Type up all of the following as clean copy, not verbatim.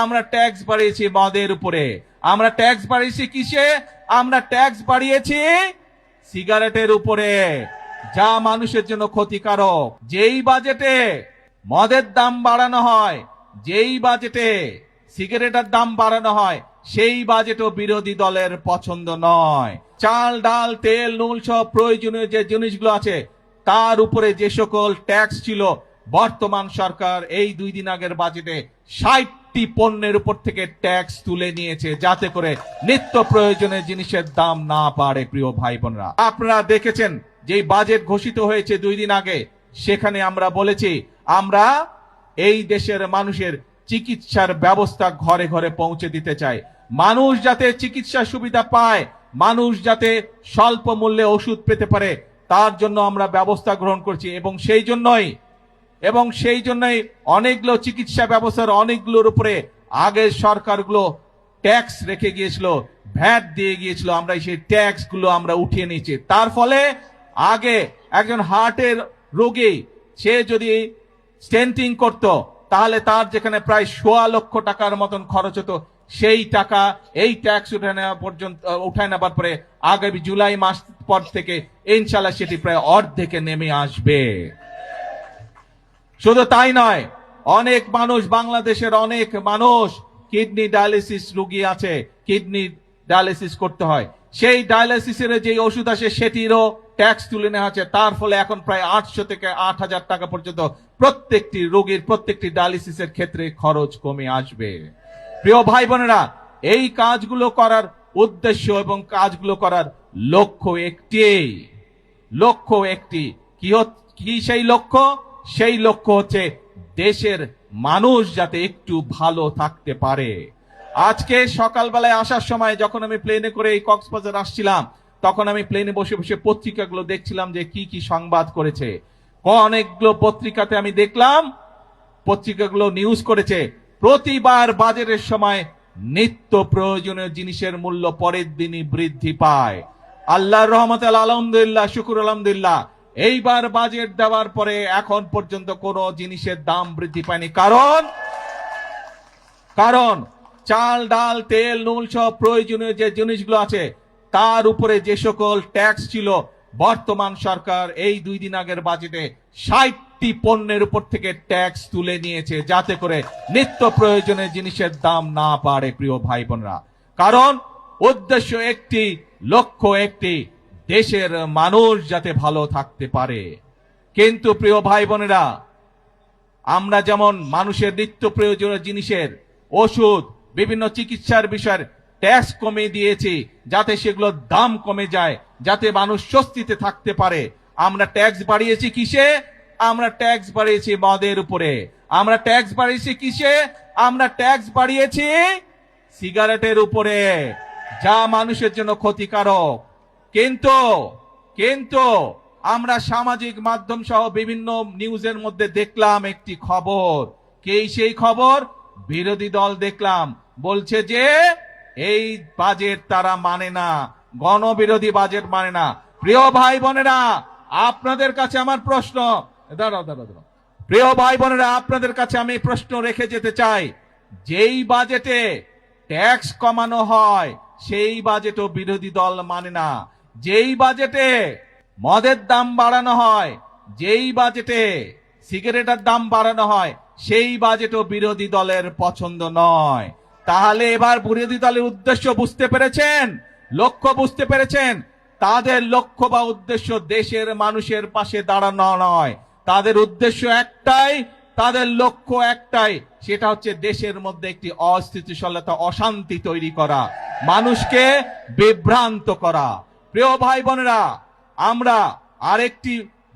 আমরা ট্যাক্স বাড়িয়েছি মদের উপরে, আমরা ট্যাক্স বাড়িয়েছি কিসে? আমরা ট্যাক্স বাড়িয়েছি সিগারেটের উপরে, যা মানুষের জন্য ক্ষতিকারক। যেই বাজেটে মদের দাম বাড়ানো হয়, যেই বাজেটে সিগারেটের দাম বাড়ানো হয়, সেই বাজেটও বিরোধী দলের পছন্দ নয়। চাল, ডাল, তেল, নুন সব প্রয়োজনীয় যে জিনিসগুলো আছে তার উপরে যে সকল ট্যাক্স ছিল, বর্তমান সরকার এই 2 দিন আগের বাজেটে 60টি পণ্যের উপর থেকে ট্যাক্স তুলে নিয়েছে, যাতে করে নিত্য প্রয়োজনীয় জিনিসের দাম না বাড়ে। প্রিয় ভাই বোনেরা, আপনারা দেখেছেন যে বাজেট ঘোষিত হয়েছে 2 দিন আগে, সেখানে আমরা বলেছি আমরা এই দেশের মানুষের চিকিৎসার ব্যবস্থা ঘরে ঘরে পৌঁছে দিতে চাই। মানুষ যাতে চিকিৎসা সুবিধা পায়, মানুষ যাতে স্বল্প মূল্যে ওষুধ পেতে পারে, তার জন্য আমরা ব্যবস্থা গ্রহণ করছি। এবং সেই জন্যই অনেকগুলো চিকিৎসা ব্যবস্থার অনেকগুলোর উপরে আগের সরকারগুলো ট্যাক্স রেখে গিয়েছিল, ভ্যাট দিয়ে গিয়েছিল, আমরা সেই ট্যাক্স গুলো আমরা উঠিয়ে নিয়েছি। তার ফলে আগে একজন হার্টের রোগী সে যদি স্টেন্টিং করত, তাহলে তার যেখানে প্রায় 1.25 লক্ষ টাকার মতন খরচ হতো, সেই টাকা এই ট্যাক্স উঠায় নেবার পরে আগামী জুলাই মাস পর থেকে ইনশাআল্লাহ সেটি প্রায় অর্ধেকে নেমে আসবে। শুধু তাই নয়, অনেক মানুষ, বাংলাদেশের অনেক মানুষ কিডনি ডায়ালিসিস রোগী আছে, কিডনি ডায়ালিসিস করতে হয়, সেই ডায়ালিসিসের যে ওষুধ আসে সেটিরও ট্যাক্স তুলে নেওয়া হচ্ছে। তার ফলে এখন প্রায় 800 থেকে 8000 টাকা পর্যন্ত প্রত্যেকটি রোগীর, প্রত্যেকটি ডায়ালিসিসের ক্ষেত্রে খরচ কমে আসবে। প্রিয় ভাই বোনেরা, এই কাজগুলো করার উদ্দেশ্য এবং কাজগুলো করার লক্ষ্য একটি। কি সেই লক্ষ্য? সেই লক্ষ্য হচ্ছে দেশের মানুষ যাতে একটু ভালো থাকতে পারে। আজকে সকালবেলায় আসার সময় যখন আমি প্লেনে করে এই কক্সবাজার আসছিলাম, তখন আমি প্লেনে বসে বসে পত্রিকাগুলো দেখছিলাম যে কি কি সংবাদ করেছে। অনেকগুলো পত্রিকাতে আমি দেখলাম, পত্রিকাগুলো নিউজ করেছে প্রতিবার বাজেটের সময় নিত্য প্রয়োজনীয় জিনিসের মূল্য পরের দিনই বৃদ্ধি পায়। আল্লাহর রহমতে আলহামদুলিল্লাহ, শুকুর আলহামদুলিল্লাহ, এইবার বাজেট দেওয়ার পরে এখন পর্যন্ত কোন জিনিসের দাম বৃদ্ধি পায়নি। কারণ চাল, ডাল, তেল, নুন সব প্রয়োজনীয় যে জিনিসগুলো আছে তার উপরে যে সকল ট্যাক্স ছিল, বর্তমান সরকার এই 2 দিন আগের বাজেটে 60টি পণ্যের উপর থেকে ট্যাক্স তুলে নিয়েছে, যাতে করে নিত্য প্রয়োজনীয় জিনিসের দাম না বাড়ে। প্রিয় ভাই বোনেরা, কারণ উদ্দেশ্য একটি, লক্ষ্য একটি, দেশের মানুষ যাতে ভালো থাকতে পারে। কিন্তু প্রিয় ভাই বোনেরা, আমরা যেমন মানুষের নিত্য প্রয়োজনীয় জিনিসের, ওষুধ, বিভিন্ন চিকিৎসার বিষয়ের ট্যাক্স কমিয়ে দিয়েছি, যাতে সেগুলোর দাম কমে যায়, যাতে মানুষ স্বস্তিতে থাকতে পারে। আমরা ট্যাক্স বাড়িয়েছি কিসে? আমরা ট্যাক্স বাড়িয়েছি মদের উপরে, আমরা ট্যাক্স বাড়িয়েছি কিসে? আমরা ট্যাক্স বাড়িয়েছি সিগারেটের উপরে, যা মানুষের জন্য ক্ষতিকারক। কিন্তু আমরা সামাজিক মাধ্যম সহ বিভিন্ন নিউজের মধ্যে দেখলাম একটি খবর। সেই খবর? বিরোধী দল দেখলাম বলছে যে এই বাজেট তারা মানে না, গণবিরোধী বাজেট মানে না। প্রিয় ভাই বোনেরা, আপনাদের কাছে আমার প্রশ্ন, দাঁড়াও, প্রিয় ভাই বোনেরা, আপনাদের কাছে আমি প্রশ্ন রেখে যেতে চাই, যেই বাজেটে ট্যাক্স কমানো হয় সেই বাজেটও বিরোধী দল মানে না। যেই বাজেটে মদের দাম বাড়ানো হয়, যেই বাজেটে সিগারেটের দাম বাড়ানো হয়, সেই বাজেটও বিরোধী দলের পছন্দ নয়। তাহলে এবার বিরোধী দলের উদ্দেশ্য বুঝতে পেরেছেন, লক্ষ্য বুঝতে পেরেছেন? তাদের লক্ষ্য বা উদ্দেশ্য দেশের মানুষের পাশে দাঁড়ানো নয়, তাদের উদ্দেশ্য একটাই, তাদের লক্ষ্য একটাই, সেটা হচ্ছে দেশের মধ্যে একটি অস্থিতিশীলতা, অশান্তি তৈরি করা, মানুষকে বিভ্রান্ত করা। প্রিয় ভাই বোনেরা, আমরা আরেকটি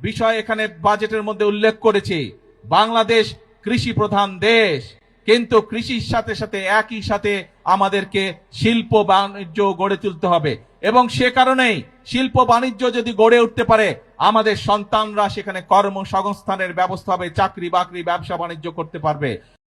বিষয় এখানে বাজেটের মধ্যে উল্লেখ করেছি, বাংলাদেশ কৃষি প্রধান দেশ, কিন্তু কৃষির সাথে সাথে একই সাথে আমাদেরকে শিল্প বাণিজ্য গড়ে তুলতে হবে। এবং সে কারণেই শিল্প বাণিজ্য যদি গড়ে উঠতে পারে, আমাদের সন্তানরা সেখানে কর্মসংস্থানের ব্যবস্থা হবে, চাকরি বাকরি, ব্যবসা বাণিজ্য করতে পারবে।